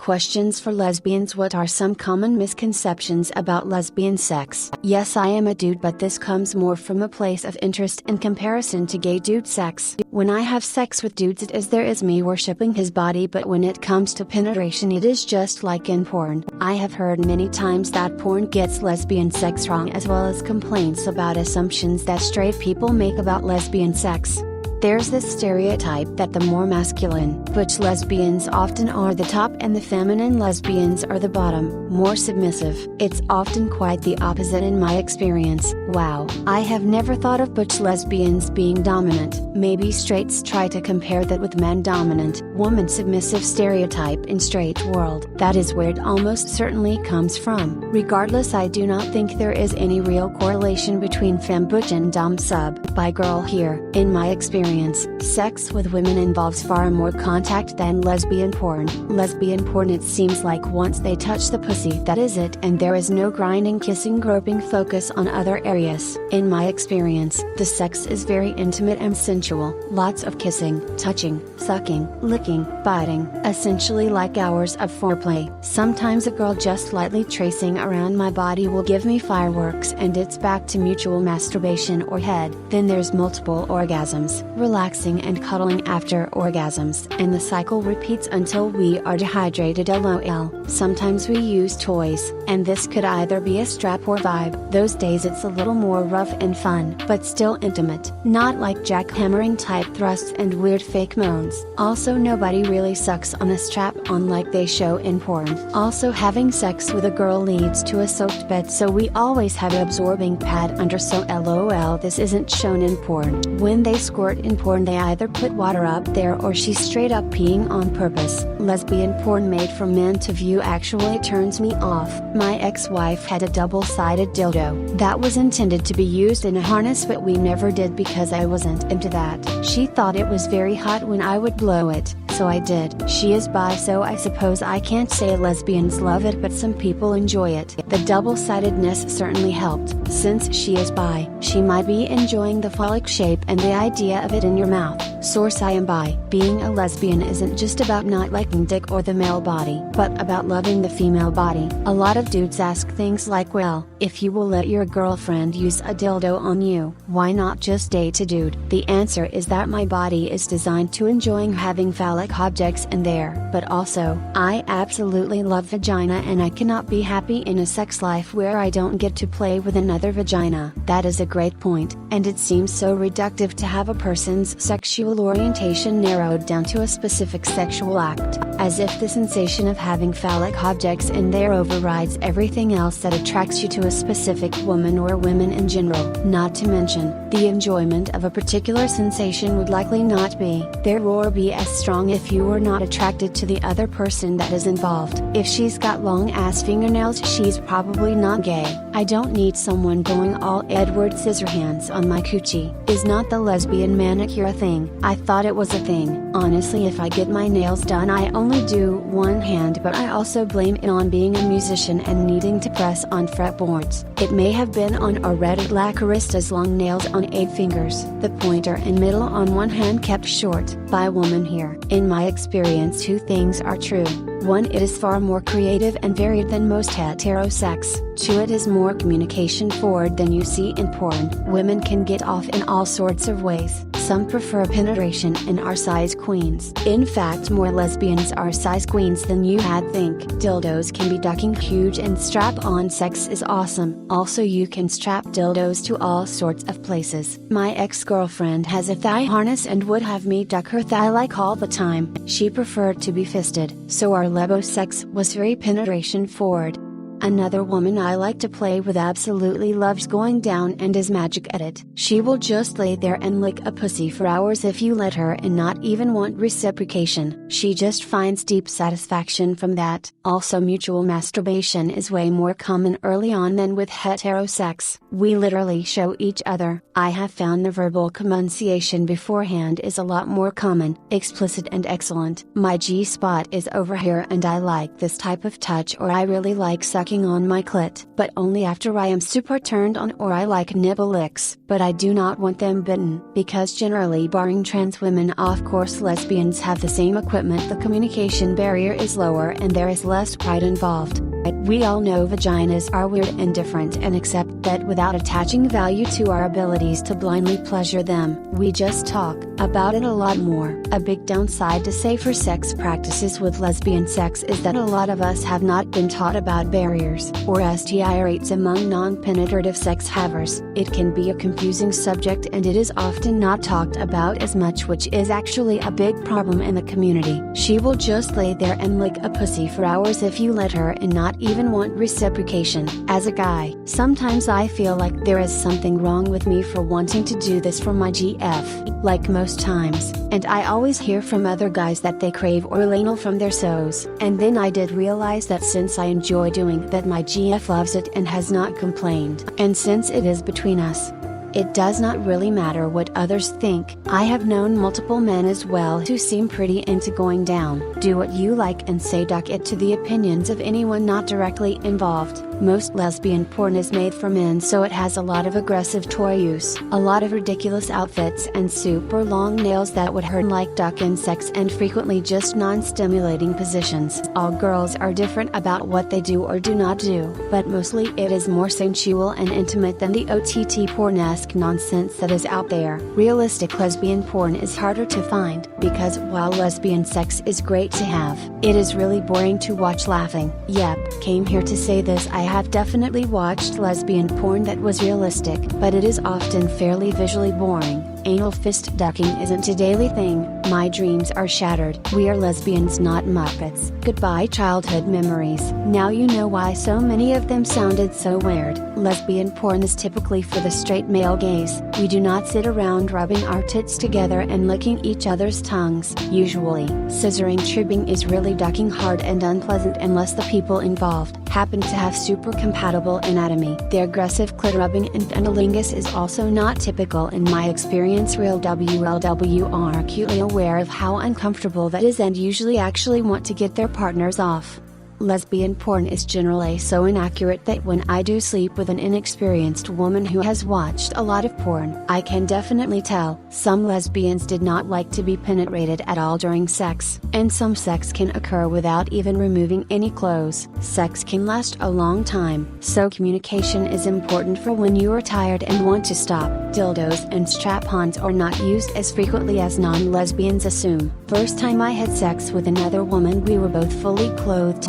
questions for lesbians. What are some common misconceptions about lesbian sex? Yes, I am a dude, but this comes more from a place of interest in comparison to gay dude sex. When I have sex with dudes, it is there is me worshipping his body, but when it comes to penetration, it is just like in porn. I have heard many times that porn gets lesbian sex wrong, as well as complaints about assumptions that straight people make about lesbian sex. There's this stereotype that the more masculine, butch lesbians often are the top and the feminine lesbians are the bottom, more submissive. It's often quite the opposite in my experience. Wow, I have never thought of butch lesbians being dominant. Maybe straights try to compare that with man dominant, woman submissive stereotype in straight world. That is where it almost certainly comes from. Regardless, I do not think there is any real correlation between femme butch and dom sub bi girl here. In my experience, sex with women involves far more contact than lesbian porn. Lesbian porn, it seems like once they touch the pussy, that is it, and there is no grinding, kissing, groping focus on other areas. In my experience, the sex is very intimate and sensual. Lots of kissing, touching, sucking, licking, biting, essentially like hours of foreplay. Sometimes a girl just lightly tracing around my body will give me fireworks, and it's back to mutual masturbation or head. Then there's multiple orgasms, relaxing and cuddling after orgasms, and the cycle repeats until we are dehydrated. LOL. Sometimes we use toys, and this could either be a strap or vibe. Those days it's a little more rough and fun, but still intimate, not like jackhammering type thrusts and weird fake moans. Also, nobody really sucks on a strap on like they show in porn. Also, having sex with a girl leads to a soaked bed, so we always have an absorbing pad under, so LOL, this isn't shown in porn. When they squirt in porn, they either put water up there or she's straight up peeing on purpose. Lesbian porn made for men to view actually turns me off. My ex-wife had a double-sided dildo that was intended to be used in a harness, but we never did because I wasn't into that. She thought it was very hot when I would blow it, so I did. She is bi, so I suppose I can't say lesbians love it, but some people enjoy it. The double-sidedness certainly helped. Since she is bi, she might be enjoying the phallic shape and the idea of it in your mouth. Source: I am bi. Being a lesbian isn't just about not liking dick or the male body, but about loving the female body. A lot of dudes ask things like, well, if you will let your girlfriend use a dildo on you, why not just date a dude? The answer is that my body is designed to enjoying having phallic objects in there, but also, I absolutely love vagina, and I cannot be happy in a sex life where I don't get to play with another vagina. That is a great point, and it seems so reductive to have a person's sexual orientation narrowed down to a specific sexual act, as if the sensation of having phallic objects in there overrides everything else that attracts you to a specific woman or women in general. Not to mention, the enjoyment of a particular sensation would likely not be there or be as strong if you were not attracted to the other person that is involved. If she's got long ass fingernails, she's probably not gay. I don't need someone going all Edward Scissorhands on my coochie. Is not the lesbian manicure a thing? I thought it was a thing. Honestly, if I get my nails done, I only do one hand, but I also blame it on being a musician and needing to press on fretboards. It may have been on or Reddit Lacarista's long nails on 8 fingers, the pointer and middle on one hand kept short by a woman here. In my experience, 2 things are true. 1, it is far more creative and varied than most heterosex. 2, it is more communication forward than you see in porn. Women can get off in all sorts of ways. Some prefer penetration and are size queens. In fact, more lesbians are size queens than you had think. Dildos can be ducking huge, and strap-on sex is awesome. Also, you can strap dildos to all sorts of places. My ex-girlfriend has a thigh harness and would have me duck her thigh like all the time. She preferred to be fisted, so our lebo sex was very penetration forward. Another woman I like to play with absolutely loves going down and is magic at it. She will just lay there and lick a pussy for hours if you let her and not even want reciprocation. She just finds deep satisfaction from that. Also, mutual masturbation is way more common early on than with heterosex. We literally show each other. I have found the verbal communication beforehand is a lot more common, explicit and excellent. My G-spot is over here and I like this type of touch, or I really like sucking sucking on my clit. But only after I am super turned on or I like nipple licks. But I do not want them bitten. Because generally barring trans women, of course lesbians have the same equipment, the communication barrier is lower and there is less pride involved. We all know vaginas are weird and different and accept that without attaching value to our abilities to blindly pleasure them. We just talk about it a lot more. A big downside to safer sex practices with lesbian sex is that a lot of us have not been taught about barriers or STI rates among non-penetrative sex havers. It can be a confusing subject and it is often not talked about as much, which is actually a big problem in the community. She will just lay there and lick a pussy for hours if you let her and not even want reciprocation. As a guy, sometimes I feel like there is something wrong with me for wanting to do this for my GF, like most times, and I always hear from other guys that they crave oral anal from their so's, and then I did realize that since I enjoy doing that, my GF loves it and has not complained, and since it is between us, it does not really matter what others think. I have known multiple men as well who seem pretty into going down. Do what you like and say duck it to the opinions of anyone not directly involved. Most lesbian porn is made for men, so it has a lot of aggressive toy use, a lot of ridiculous outfits and super long nails that would hurt like duck insects, and frequently just non-stimulating positions. All girls are different about what they do or do not do, but mostly it is more sensual and intimate than the OTT porn-esque nonsense that is out there. Realistic lesbian porn is harder to find, because while lesbian sex is great to have, it is really boring to watch. Laughing. Yep, came here to say this. I have definitely watched lesbian porn that was realistic, but it is often fairly visually boring. Anal fist ducking isn't a daily thing. My dreams are shattered. We are lesbians, not Muppets. Goodbye childhood memories. Now you know why so many of them sounded so weird. Lesbian porn is typically for the straight male gaze. We do not sit around rubbing our tits together and licking each other's tongues. Usually, scissoring tribbing is really ducking hard and unpleasant unless the people involved happen to have super compatible anatomy. The aggressive clit rubbing and cunnilingus is also not typical in my experience. Real WLW are acutely aware of how uncomfortable that is and usually actually want to get their partners off. Lesbian porn is generally so inaccurate that when I do sleep with an inexperienced woman who has watched a lot of porn, I can definitely tell. Some lesbians did not like to be penetrated at all during sex, and some sex can occur without even removing any clothes. Sex can last a long time, so communication is important for when you are tired and want to stop. Dildos and strap-ons are not used as frequently as non-lesbians assume. First time I had sex with another woman, we were both fully clothed.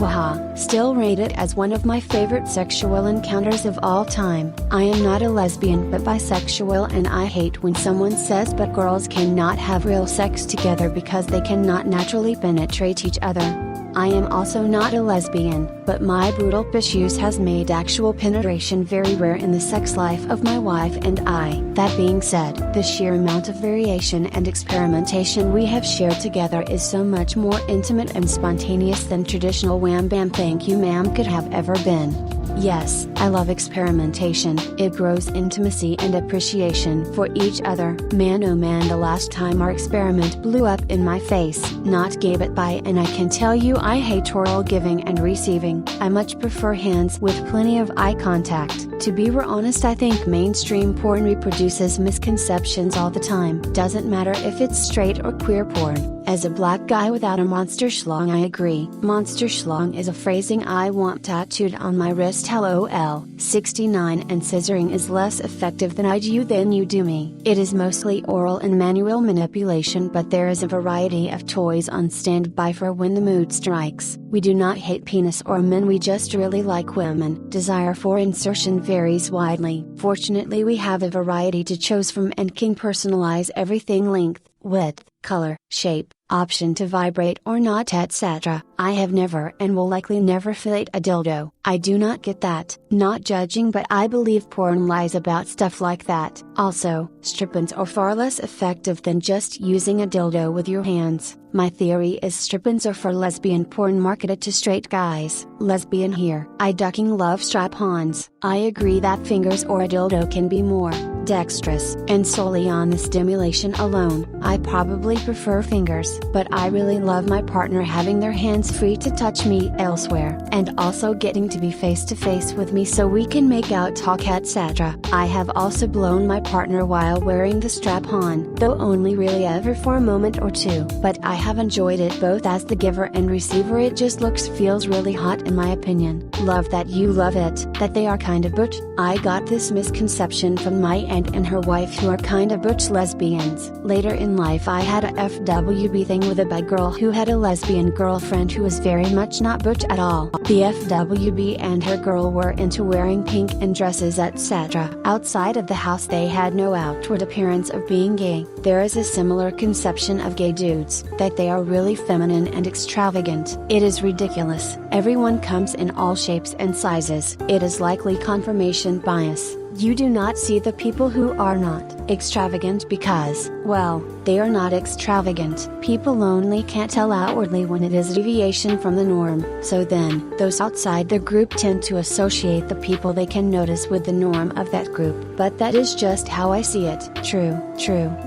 Still rated as one of my favorite sexual encounters of all time. I am not a lesbian but bisexual, and I hate when someone says but girls cannot have real sex together because they cannot naturally penetrate each other. I am also not a lesbian, but my brutal issues has made actual penetration very rare in the sex life of my wife and I. That being said, the sheer amount of variation and experimentation we have shared together is so much more intimate and spontaneous than traditional wham bam thank you ma'am could have ever been. Yes, I love experimentation. It grows intimacy and appreciation for each other. Man oh man, the last time our experiment blew up in my face. Not gay but bi, and I can tell you I hate oral giving and receiving. I much prefer hands with plenty of eye contact. To be honest, I think mainstream porn reproduces misconceptions all the time. Doesn't matter if it's straight or queer porn. As a black guy without a monster schlong, I agree. Monster schlong is a phrasing I want tattooed on my wrist. LOL. 69 and scissoring is less effective than I do you than you do me. It is mostly oral and manual manipulation, but there is a variety of toys on standby for when the mood strikes. We do not hate penis or men, we just really like women. Desire for insertion varies widely. Fortunately, we have a variety to choose from and can personalize everything: length, width, color, shape, option to vibrate or not, etc. I have never and will likely never fillet a dildo. I do not get that. Not judging, but I believe porn lies about stuff like that. Also, strap-ons are far less effective than just using a dildo with your hands. My theory is strap-ons are for lesbian porn marketed to straight guys. Lesbian here. I ducking love strap-ons. I agree that fingers or a dildo can be more ambidextrous, and solely on the stimulation alone, I probably prefer fingers. But I really love my partner having their hands free to touch me elsewhere, and also getting to be face to face with me so we can make out, talk, etc. I have also blown my partner while wearing the strap-on, though only really ever for a moment or two. But I have enjoyed it both as the giver and receiver. It just feels really hot in my opinion. Love that you love it. That they are kind of butch. I got this misconception from my aunt and her wife, who are kind of butch lesbians. Later in life I had a FWB thing with a bi girl who had a lesbian girlfriend who was very much not butch at all. The FWB and her girl were into wearing pink and dresses, etc. Outside of the house they had no outward appearance of being gay. There is a similar conception of gay dudes, that they are really feminine and extravagant. It is ridiculous. Everyone comes in all shapes and sizes. It is likely confirmation bias. You do not see the people who are not extravagant because, well, they are not extravagant. People only can't tell outwardly when it is a deviation from the norm. So then, those outside the group tend to associate the people they can notice with the norm of that group. But that is just how I see it. True.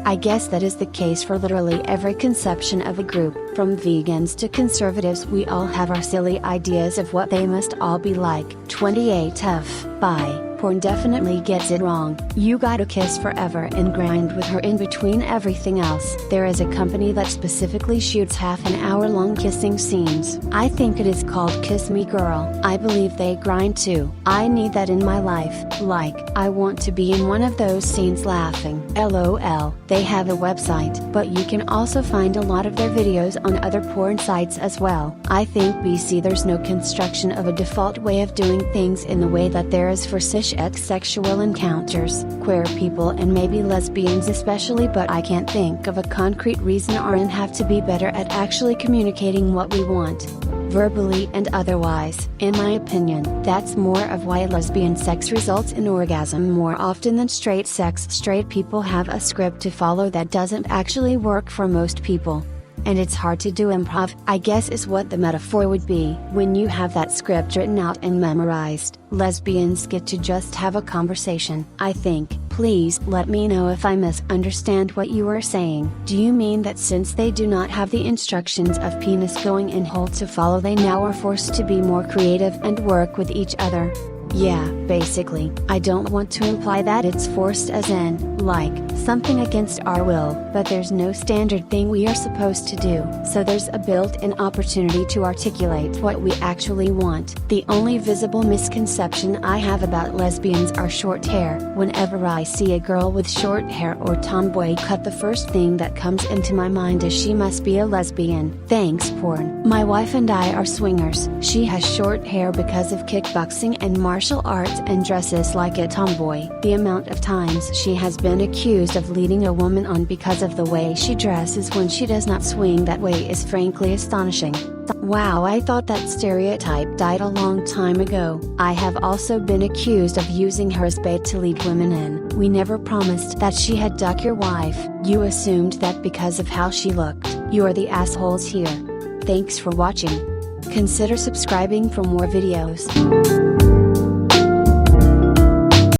I guess that is the case for literally every conception of a group. From vegans to conservatives, we all have our silly ideas of what they must all be like. 28F, bye. Porn definitely gets it wrong. You gotta kiss forever and grind with her in between everything else. There is a company that specifically shoots half an hour long kissing scenes. I think it is called Kiss Me Girl. I believe they grind too. I need that in my life. Like, I want to be in one of those scenes laughing. LOL. They have a website, but you can also find a lot of their videos on other porn sites as well. I think BC there's no construction of a default way of doing things in the way that there is for cis sexual encounters, queer people and maybe lesbians especially, but I can't think of a concrete reason or and have to be better at actually communicating what we want, verbally and otherwise. In my opinion, that's more of why lesbian sex results in orgasm more often than straight sex. Straight people have a script to follow that doesn't actually work for most people. And it's hard to do improv, I guess is what the metaphor would be. When you have that script written out and memorized, lesbians get to just have a conversation, I think. Please let me know if I misunderstand what you are saying. Do you mean that since they do not have the instructions of penis going in hole to follow, they now are forced to be more creative and work with each other? Yeah, basically. I don't want to imply that it's forced as in, like, something against our will, but there's no standard thing we are supposed to do, so there's a built-in opportunity to articulate what we actually want. The only visible misconception I have about lesbians are short hair. Whenever I see a girl with short hair or tomboy cut, the first thing that comes into my mind is she must be a lesbian. Thanks porn. My wife and I are swingers. She has short hair because of kickboxing and martial arts and dresses like a tomboy. The amount of times she has been accused of leading a woman on because of the way she dresses when she does not swing that way is frankly astonishing. Wow, I thought that stereotype died a long time ago. I have also been accused of using her as bait to lead women in. We never promised that she had ducked your wife. You assumed that because of how she looked. You're the assholes here. Thanks for watching. Consider subscribing for more videos.